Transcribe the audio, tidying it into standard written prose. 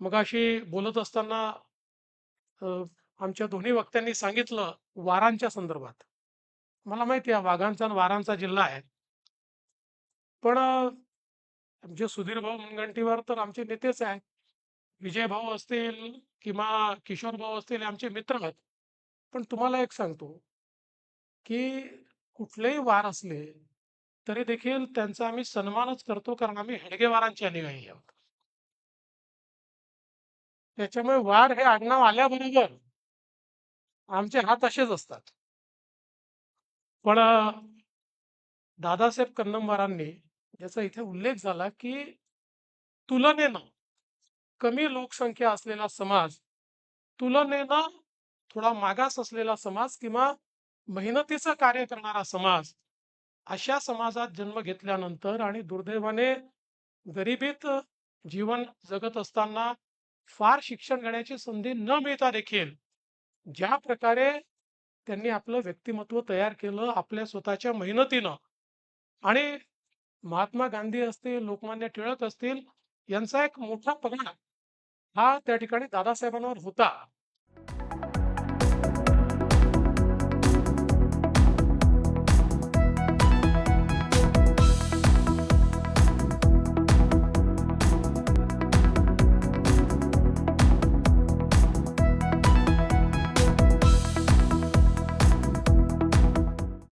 मगाशी बोलत असताना अ, आमच्या दोन्ही वक्त्यांनी सांगितलं वारांच्या संदर्भात. मला माहिती आहे वाघांचा आणि वारांचा जिल्हा आहे. पण आमचे सुधीर भाऊ मुनगंटीवार तर आमचे नेतेच आहेत. विजय भाऊ असतील किंवा किशोर भाऊ असतील हे आमचे मित्र आहेत. पण तुम्हाला एक सांगतो, की कुठलेही वार असले, तरी देखील त्यांचा आम्ही सन्मानच करतो कारण आम्ही हेडगेवारांचे अनुयायी आहोत. त्याच्यामुळे वार हे आडनाव आल्याबरोबर आमचे हात असेच असतात. पण दादासाहेब कन्नमवारांनी ज्याचा इथे उल्लेख झाला, की तुलनेनं कमी लोकसंख्या असलेला समाज, तुलनेनं थोडा मागास असलेला समाज किंवा मेहनतीचं कार्य करणारा समाज, अशा समाजात जन्म घेतल्यानंतर आणि दुर्दैवाने गरिबीत जीवन जगत असताना फार शिक्षण घेण्याची संधी न मिळता देखील ज्या प्रकारे त्यांनी आपलं व्यक्तिमत्व तयार केलं आपल्या स्वतःच्या मेहनतीनं आणि महात्मा गांधी असतील, लोकमान्य टिळक असतील, यांचा एक मोठा पगडा हा त्या ठिकाणी दादासाहेबांवर होता.